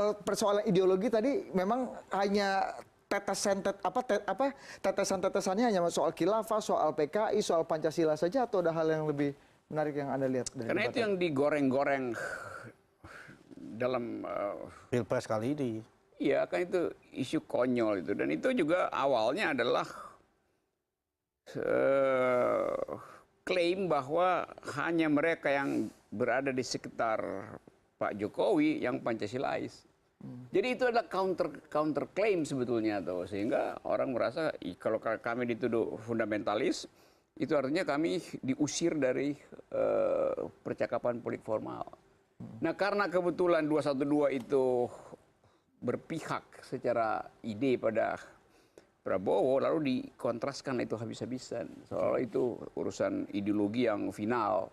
Kalau persoalan ideologi tadi memang hanya tetesan-tetesannya hanya soal khilafah, soal PKI, soal Pancasila saja, atau ada hal yang lebih menarik yang Anda lihat dari Karena itu yang digoreng-goreng dalam Pilpres kali ini. iya kan itu isu konyol itu, dan itu juga awalnya adalah klaim bahwa hanya mereka yang berada di sekitar Pak Jokowi yang Pancasilais. Jadi itu adalah counter claim sebetulnya tuh, sehingga orang merasa kalau kami dituduh fundamentalis, itu artinya kami diusir dari percakapan politik formal. Nah, karena kebetulan 212 itu berpihak secara ide pada Prabowo, lalu dikontraskan itu habis-habisan. Soal itu urusan ideologi yang final.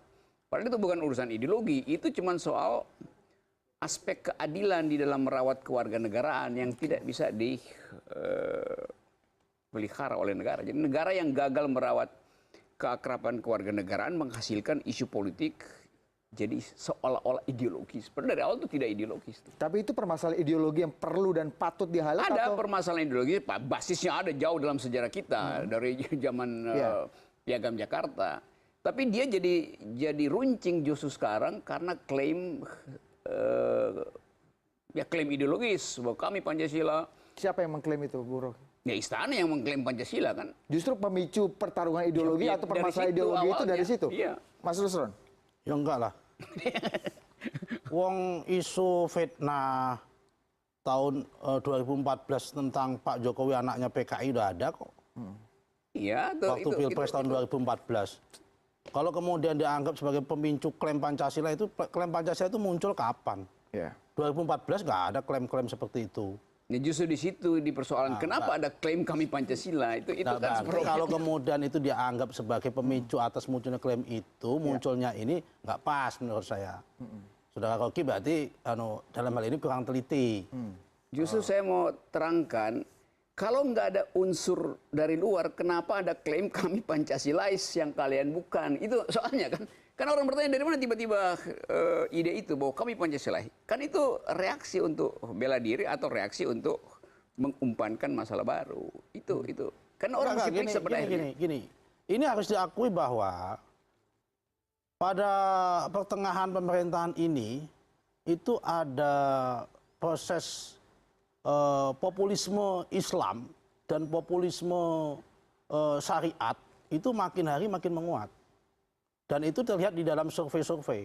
Padahal itu bukan urusan ideologi, itu cuma soal aspek keadilan di dalam merawat kewarganegaraan yang tidak bisa dipelihara oleh negara. Jadi negara yang gagal merawat keakraban kewarganegaraan menghasilkan isu politik jadi seolah-olah ideologis. Padahal dari awal itu tidak ideologis. Tapi itu permasalahan ideologi yang perlu dan patut di-highlight? Ada atau? permasalahan ideologi, basisnya ada jauh dalam sejarah kita dari zaman Piagam Jakarta. Tapi dia jadi runcing justru sekarang karena klaim klaim ideologis bahwa kami Pancasila. Siapa yang mengklaim itu, Bu Rocky? Ya istana yang mengklaim Pancasila kan. Justru pemicu pertarungan ideologi atau permasalahan ideologi itu dari situ? Iya. Mas Rusron? Ya enggak lah. Wong isu fitnah tahun 2014 tentang Pak Jokowi anaknya PKI udah ada kok. Iya. Waktu Pilpres tahun 2014. Kalau kemudian dianggap sebagai pemicu klaim Pancasila itu muncul kapan? Ya. 2014 nggak ada klaim-klaim seperti itu. Ya justru di situ dipersoalkan kenapa ada klaim kami Pancasila itu kan kalau kemudian itu dianggap sebagai pemicu atas munculnya klaim itu, munculnya ini nggak pas menurut saya. Saudara Rocky berarti dalam hal ini kurang teliti. Justru saya mau terangkan, kalau nggak ada unsur dari luar, kenapa ada klaim kami Pancasilais yang kalian bukan? Itu soalnya kan. Karena orang bertanya dari mana tiba-tiba ide itu bahwa kami Pancasilais. Kan itu reaksi untuk bela diri atau reaksi untuk mengumpankan masalah baru. Itu. Karena orang mesti periksa pada akhirnya. Gini. Ini harus diakui bahwa pada pertengahan pemerintahan ini itu ada proses populisme Islam dan populisme syariat itu makin hari makin menguat. Dan itu terlihat di dalam survei-survei.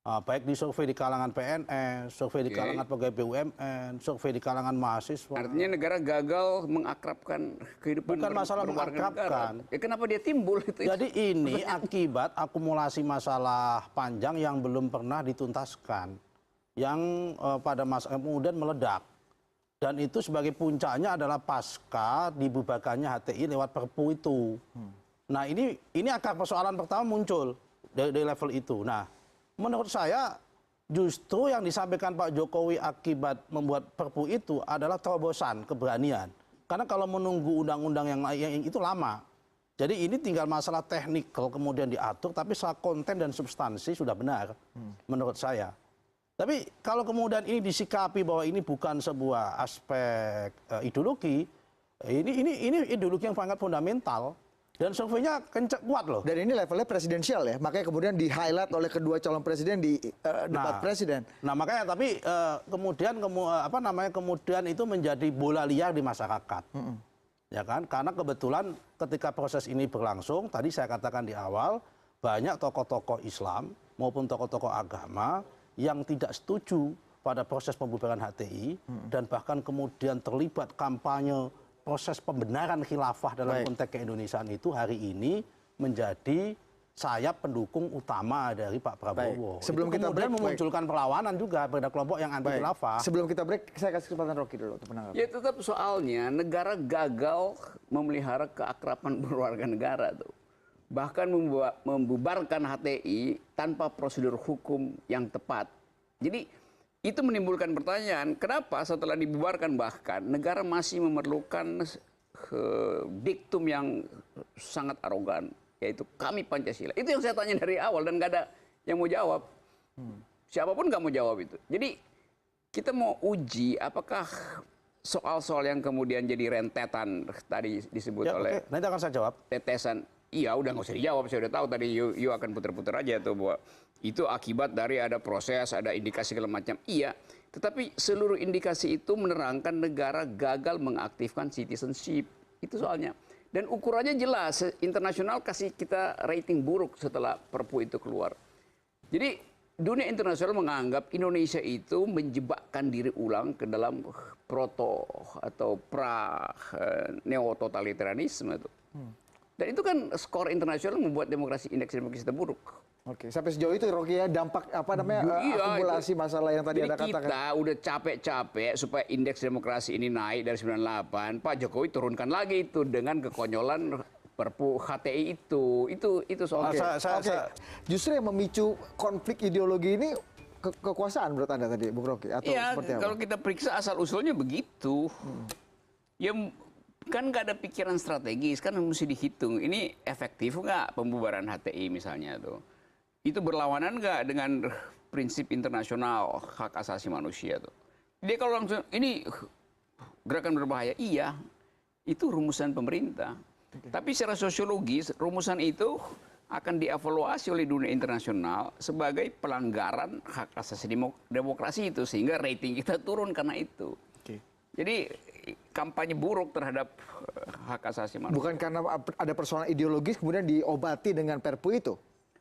Baik di survei di kalangan PNS, survei di kalangan pegawai BUMN, survei di kalangan mahasiswa. Artinya negara gagal mengakrabkan kehidupan bukan masalah mengakrabkan. Ya, kenapa dia timbul itu? Jadi ini akibat akumulasi masalah panjang yang belum pernah dituntaskan. Yang pada masa kemudian meledak. Dan itu sebagai puncaknya adalah pasca dibubarkannya HTI lewat Perpu itu. Nah ini akar persoalan pertama muncul dari level itu. Nah menurut saya justru yang disampaikan Pak Jokowi akibat membuat Perpu itu adalah terobosan, keberanian. Karena kalau menunggu undang-undang yang itu lama. Jadi ini tinggal masalah teknikal kemudian diatur, tapi secara konten dan substansi sudah benar menurut saya. Tapi kalau kemudian ini disikapi bahwa ini bukan sebuah aspek ideologi, ini ideologi yang sangat fundamental. Dan surveinya kuat loh. Dan ini levelnya presidensial ya, makanya kemudian di-highlight oleh kedua calon presiden di debat presiden. Nah makanya tapi kemudian itu menjadi bola liar di masyarakat. Ya kan? Karena kebetulan ketika proses ini berlangsung, tadi saya katakan di awal, banyak tokoh-tokoh Islam maupun tokoh-tokoh agama yang tidak setuju pada proses pembubaran HTI dan bahkan kemudian terlibat kampanye proses pembenaran khilafah dalam konteks keindonesiaan itu hari ini menjadi sayap pendukung utama dari Pak Prabowo. Sebelum kita break, memunculkan perlawanan juga pada kelompok yang anti khilafah. Sebelum kita break, saya kasih kesempatan Rocky dulu untuk menanggapi. Ya tetap soalnya negara gagal memelihara keakraban berwarga negara tuh. Bahkan membubarkan HTI tanpa prosedur hukum yang tepat. Jadi itu menimbulkan pertanyaan, kenapa setelah dibubarkan bahkan negara masih memerlukan diktum yang sangat arogan, yaitu kami Pancasila. Itu yang saya tanya dari awal dan nggak ada yang mau jawab. Siapapun nggak mau jawab itu. Jadi kita mau uji apakah soal-soal yang kemudian jadi rentetan tadi disebut Ya, oleh oke. Nanti akan saya jawab. tetesan, iya udah nggak usah dijawab, saya udah tahu tadi you akan putar-putar aja tuh bahwa itu akibat dari ada proses, ada indikasi segala macam. Iya, tetapi seluruh indikasi itu menerangkan negara gagal mengaktifkan citizenship. Itu soalnya. Dan ukurannya jelas, internasional kasih kita rating buruk setelah Perpu itu keluar. Jadi dunia internasional menganggap Indonesia itu menjebakkan diri ulang ke dalam proto atau pra neo-totalitarianisme itu. Dan itu kan skor internasional membuat indeks demokrasi kita buruk. Oke, sampai sejauh itu Rocky ya dampak apa namanya Iya, akumulasi itu. masalah yang tadi Jadi Anda katakan. kita udah capek-capek supaya indeks demokrasi ini naik dari 98, Pak Jokowi turunkan lagi itu dengan kekonyolan Perpu HTI itu soal. Oke. Justru yang memicu konflik ideologi ini kekuasaan menurut Anda tadi, Bung Rocky, atau Iya, seperti apa? kalau kita periksa asal usulnya begitu. Ya kan nggak ada pikiran strategis, kan mesti dihitung. Ini efektif nggak pembubaran HTI misalnya tuh? Itu berlawanan nggak dengan prinsip internasional hak asasi manusia tuh? Dia kalau langsung ini gerakan berbahaya, iya, itu rumusan pemerintah. Tapi secara sosiologis rumusan itu akan dievaluasi oleh dunia internasional sebagai pelanggaran hak asasi demokrasi itu, sehingga rating kita turun karena itu. Jadi kampanye buruk terhadap hak asasi manusia. Bukan karena ada persoalan ideologis kemudian diobati dengan Perpu itu.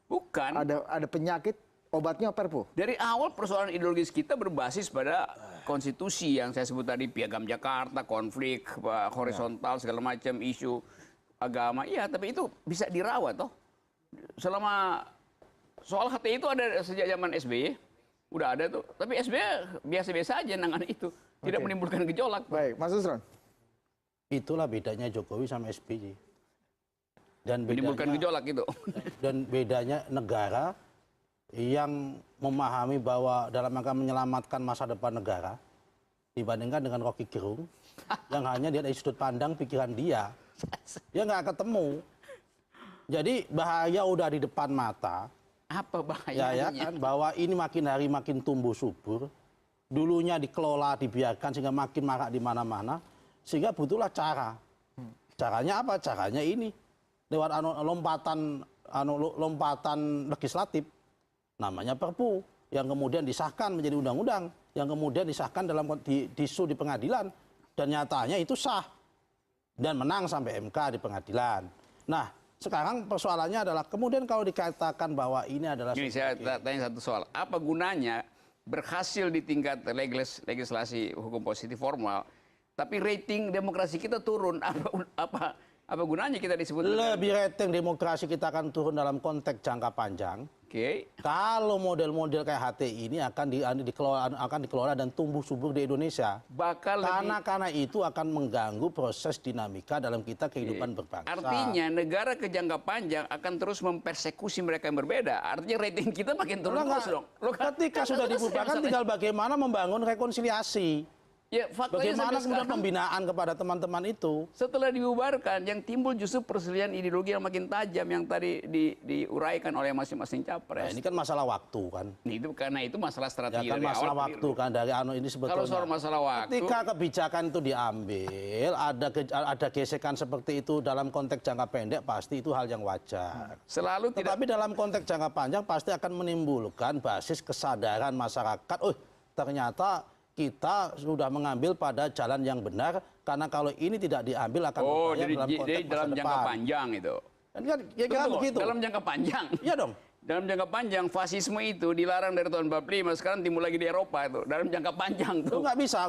Bukan. Ada penyakit, obatnya Perpu. Dari awal persoalan ideologis kita berbasis pada konstitusi yang saya sebut tadi, Piagam Jakarta, konflik horizontal segala macam, isu agama. Iya, tapi itu bisa dirawat toh. Selama soal HTI itu ada sejak zaman SBY, udah ada tuh. Tapi SBY biasa-biasa aja nangani itu, tidak menimbulkan gejolak. Baik, Mas Nusron. Itulah bedanya Jokowi sama SBY. Dan Menimbulkan gejolak itu. Dan bedanya negara yang memahami bahwa dalam rangka menyelamatkan masa depan negara dibandingkan dengan Rocky Gerung yang hanya dia dari sudut pandang pikiran dia nggak ketemu. Jadi bahaya udah di depan mata. Apa bahayanya? Ya kan, bahwa ini makin hari makin tumbuh subur. Dulunya dikelola, dibiarkan sehingga makin marak di mana-mana, sehingga butuhlah cara. Caranya apa? Caranya ini lewat lompatan legislatif, namanya Perpu, yang kemudian disahkan menjadi undang-undang, yang kemudian disahkan dalam disu di pengadilan, dan nyatanya itu sah dan menang sampai MK di pengadilan. Nah, sekarang persoalannya adalah kemudian kalau dikatakan bahwa ini adalah... Ini saya tanya satu soal. Apa gunanya berhasil di tingkat legislasi hukum positif formal, tapi rating demokrasi kita turun? Apa gunanya kita disebut? Lebih rating demokrasi kita akan turun dalam konteks jangka panjang. Oke. Kalau model-model kayak HTI ini akan dikelola dan tumbuh subur di Indonesia. Karena itu akan mengganggu proses dinamika dalam kita kehidupan berbangsa. Artinya negara ke jangka panjang akan terus mempersekusi mereka yang berbeda. Artinya rating kita makin turun terus dong. Ketika sudah dibubarkan tinggal bagaimana membangun rekonsiliasi. Ya, bagaimana kemudian pembinaan kepada teman-teman itu? Setelah dibubarkan, yang timbul justru perselisihan ideologi yang makin tajam yang tadi diuraikan oleh masing-masing capres. Nah, ini kan masalah waktu kan? Karena itu masalah strategi ya kan, dari masalah awal. Waktu kan dari ini sebetulnya. Kalau soal masalah waktu, ketika kebijakan itu diambil, ada gesekan seperti itu dalam konteks jangka pendek, pasti itu hal yang wajar. Tetapi dalam konteks jangka panjang pasti akan menimbulkan basis kesadaran masyarakat. Oh, ternyata kita sudah mengambil pada jalan yang benar, karena kalau ini tidak diambil akan jadi dalam jangka panjang itu. Kan begitu. Dalam jangka panjang. Iya dong. Dalam jangka panjang fasisme itu dilarang dari tahun 45, sekarang timbul lagi di Eropa itu. Dalam jangka panjang tuh. Itu nggak bisa.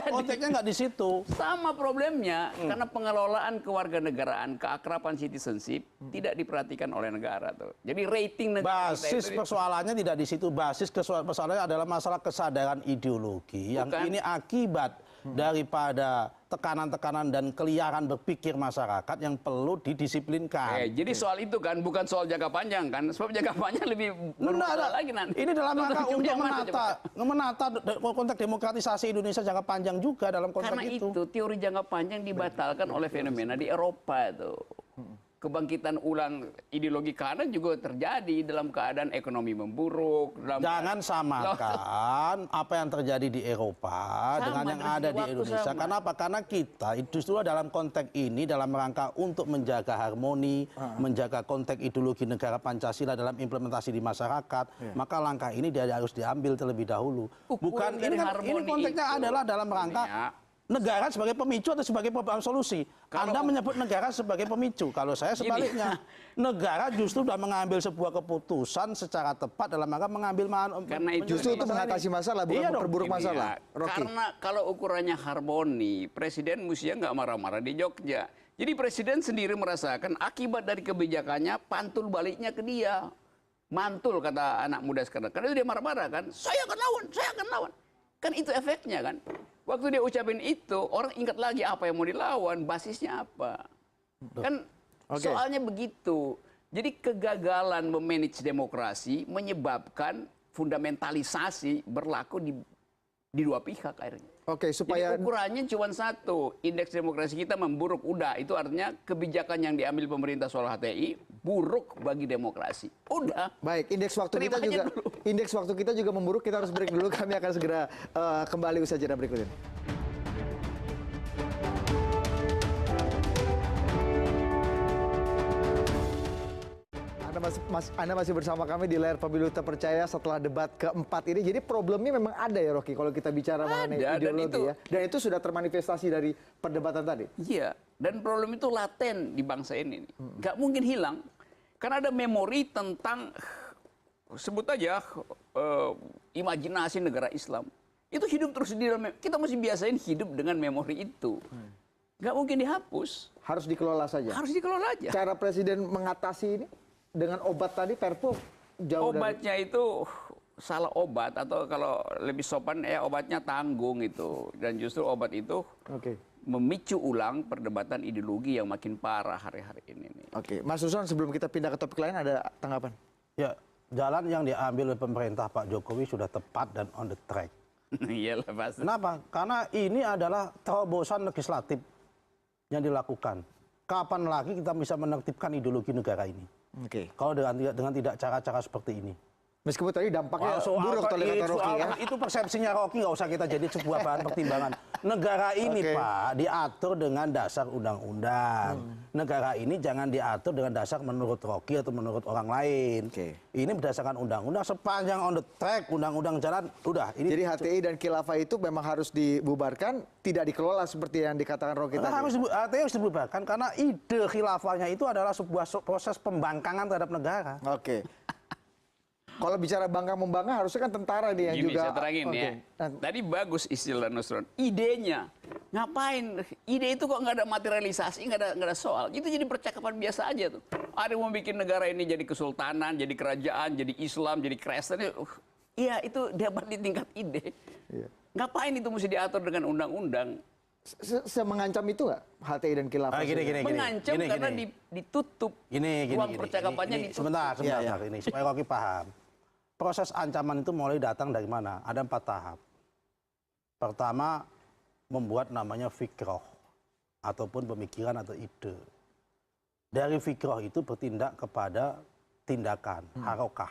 Konteksnya nggak di situ. Sama problemnya karena pengelolaan kewarganegaraan, keakraban citizenship tidak diperhatikan oleh negara tuh. Jadi rating negara basis persoalannya tidak di situ. Basis persoalannya adalah masalah kesadaran ideologi yang ini akibat daripada tekanan-tekanan dan keliaran berpikir masyarakat yang perlu didisiplinkan. Jadi soal itu kan bukan soal jangka panjang kan, sebab jangka panjang lebih bermasalah lagi nanti. Ini dalam rangka untuk menata konteks demokratisasi Indonesia jangka panjang juga dalam konteks itu. Karena itu teori jangka panjang dibatalkan oleh fenomena di Eropa itu. kebangkitan ulang ideologi kanan juga terjadi dalam keadaan ekonomi memburuk. Jangan samakan apa yang terjadi di Eropa dengan yang ada di Indonesia. Kenapa? Karena kita justru dalam konteks ini dalam rangka untuk menjaga harmoni, menjaga konteks ideologi negara Pancasila dalam implementasi di masyarakat, maka langkah ini harus diambil terlebih dahulu. Bukan ini konteksnya adalah dalam rangka negara sebagai pemicu atau sebagai perubahan solusi. Anda menyebut negara sebagai pemicu. Kalau saya sebaliknya, negara justru sudah mengambil sebuah keputusan secara tepat dalam rangka mengambil karena itu justru itu mengatasi masalah, bukan memperburuk masalah. Karena kalau ukurannya harmoni, presiden mestinya nggak marah-marah di Jogja. Jadi presiden sendiri merasakan akibat dari kebijakannya, pantul baliknya ke dia. Mantul kata anak muda sekarang. Karena itu dia marah-marah kan. Saya akan lawan, saya akan lawan. Kan itu efeknya kan. Waktu dia ucapin itu, orang ingat lagi apa yang mau dilawan, basisnya apa. Kan soalnya begitu. Jadi kegagalan memanage demokrasi menyebabkan fundamentalisasi berlaku di dua pihak akhirnya. Oke, supaya jadi ukurannya cuma satu, indeks demokrasi kita memburuk. Udah, itu artinya kebijakan yang diambil pemerintah soal HTI buruk bagi demokrasi. Udah. Baik, indeks waktu kita juga memburuk. Kita harus break dulu. Kami akan segera kembali usaha jeda berikut ini. Anda masih bersama kami di layar Pemilu Terpercaya setelah debat keempat ini. Jadi problemnya memang ada ya, Rocky, kalau kita bicara mengenai ideologi ya. Dan itu sudah termanifestasi dari perdebatan tadi. Iya, dan problem itu laten di bangsa ini. Nggak mungkin hilang. Karena ada memori tentang, sebut aja, imajinasi negara Islam. Itu hidup terus di dalam, kita mesti biasain hidup dengan memori itu. Nggak mungkin dihapus. Harus dikelola saja. Harus dikelola aja. Cara Presiden mengatasi ini dengan obat tadi, Perpu jauh obatnya itu salah obat, atau kalau lebih sopan ya obatnya tanggung itu. Dan justru obat itu memicu ulang perdebatan ideologi yang makin parah hari-hari ini. Oke, Mas Nusron, sebelum kita pindah ke topik lain ada tanggapan? Ya, jalan yang diambil oleh pemerintah Pak Jokowi sudah tepat dan on the track. Iyalah pasti. Kenapa? Karena ini adalah terobosan legislatif yang dilakukan. Kapan lagi kita bisa menertibkan ideologi negara ini? Kalau dengan tidak cara-cara seperti ini. Meskipun tadi dampaknya buruk kata Rocky ya. Itu persepsinya Rocky, nggak usah kita jadi sebuah bahan pertimbangan. Negara ini Pak diatur dengan dasar undang-undang. Negara ini jangan diatur dengan dasar menurut Rocky atau menurut orang lain. Ini berdasarkan undang-undang, sepanjang on the track, undang-undang jalan, udah. Ini jadi HTI dan khilafah itu memang harus dibubarkan, tidak dikelola seperti yang dikatakan Rocky tadi. HTI harus dibubarkan karena ide khilafahnya itu adalah sebuah proses pembangkangan terhadap negara. Kalau bicara bangga-membangga harusnya kan tentara nih yang juga. Saya terangin ya. Tadi bagus istilah Nusron. Idenya. Ngapain? Ide itu kok nggak ada materialisasi, nggak ada soal. Itu jadi percakapan biasa aja tuh. Ada yang mau bikin negara ini jadi kesultanan, jadi kerajaan, jadi Islam, jadi Kristen. Iya, itu debat di tingkat ide. Ngapain itu mesti diatur dengan undang-undang? Semengancam itu nggak HTI dan khilafah? Mengancam karena ditutup. Ruang percakapannya ditutup. Sebentar, ini supaya Rocky paham. Proses ancaman itu mulai datang dari mana? Ada 4 tahap. Pertama, membuat namanya fikroh, ataupun pemikiran atau ide. Dari fikroh itu bertindak kepada tindakan, harokah,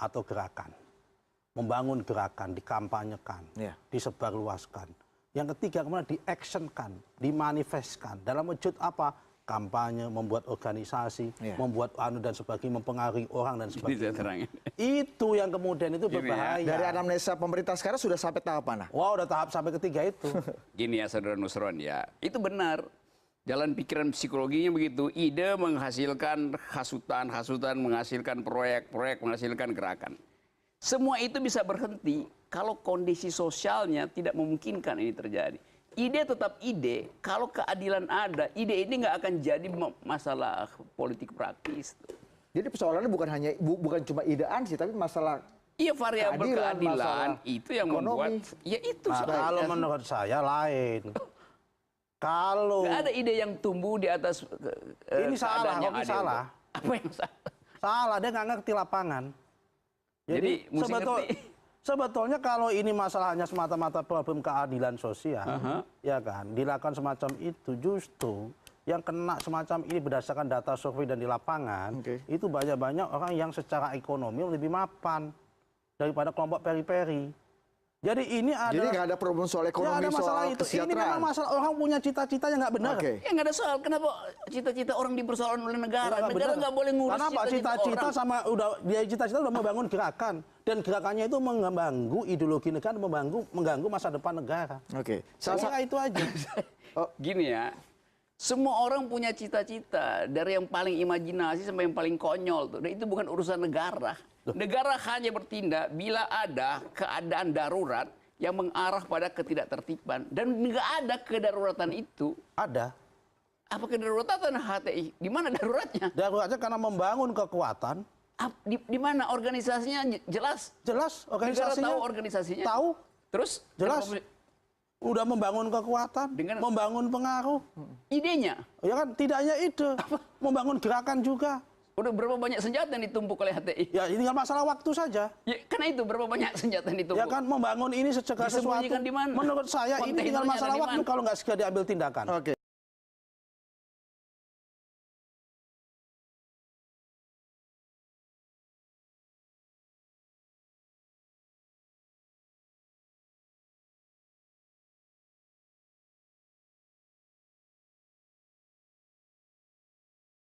atau gerakan. Membangun gerakan, dikampanyekan, disebarluaskan. Yang ketiga, kemudian di-actionkan, dimanifestkan. Dalam wujud apa? Kampanye, membuat organisasi, membuat dan sebagainya, mempengaruhi orang dan sebagainya. Itu yang kemudian itu berbahaya. Dari anamnesa pemerintah sekarang sudah sampai tahap mana? Wah, udah tahap sampai ketiga itu. Gini ya, Saudara Nusron ya, itu benar. Jalan pikiran psikologinya begitu. Ide menghasilkan hasutan, menghasilkan proyek, menghasilkan gerakan. Semua itu bisa berhenti kalau kondisi sosialnya tidak memungkinkan ini terjadi. Ide tetap ide, kalau keadilan ada, ide ini nggak akan jadi masalah politik praktis. Jadi persoalannya bukan cuma idean sih, tapi masalah variabel keadilan itu yang membuat. Ya itu. Kalau menurut saya lain. Kalau nggak ada ide yang tumbuh di atas ini salah, Rocky salah. Apa yang salah? Salah, dia nggak ngerti lapangan. Jadi sebetulnya kalau ini masalahnya semata-mata problem keadilan sosial, ya kan, dilakukan semacam itu, justru yang kena semacam ini berdasarkan data survei dan di lapangan, itu banyak-banyak orang yang secara ekonomi lebih mapan daripada kelompok periperi. Jadi ini ada. Jadi nggak ada problem soal ekonomi, soal kesejahteraan. Ini memang masalah orang punya cita-cita yang nggak benar. Ya nggak ada soal. Kenapa cita-cita orang dipersoalkan oleh negara? Negara nggak boleh ngurus cita-cita orang. Karena cita-cita sama dia cita-cita udah membangun gerakan dan gerakannya itu mengganggu ideologi negara, mengganggu masa depan negara. Saya kira itu aja. Gini ya. Semua orang punya cita-cita, dari yang paling imajinasi sampai yang paling konyol tuh. Dan itu bukan urusan negara. Negara hanya bertindak bila ada keadaan darurat yang mengarah pada ketidaktertiban. Dan nggak ada kedaruratan itu. Ada. Apa kedaruratan HTI? Di mana daruratnya? Daruratnya karena membangun kekuatan. Di mana organisasinya jelas? Jelas. Organisasinya. Negara tahu organisasinya? Tahu. Terus? Jelas. Udah membangun kekuatan, membangun pengaruh. Idenya? Ya kan, tidak hanya ide. Membangun gerakan juga. Udah berapa banyak senjata yang ditumpuk oleh HTI? Ya ini kan masalah waktu saja. Ya, karena itu berapa banyak senjata yang ditumpuk? Ya kan membangun ini segala sesuatu. Di mana? Menurut saya ini tinggal masalah waktu kalau nggak segera diambil tindakan.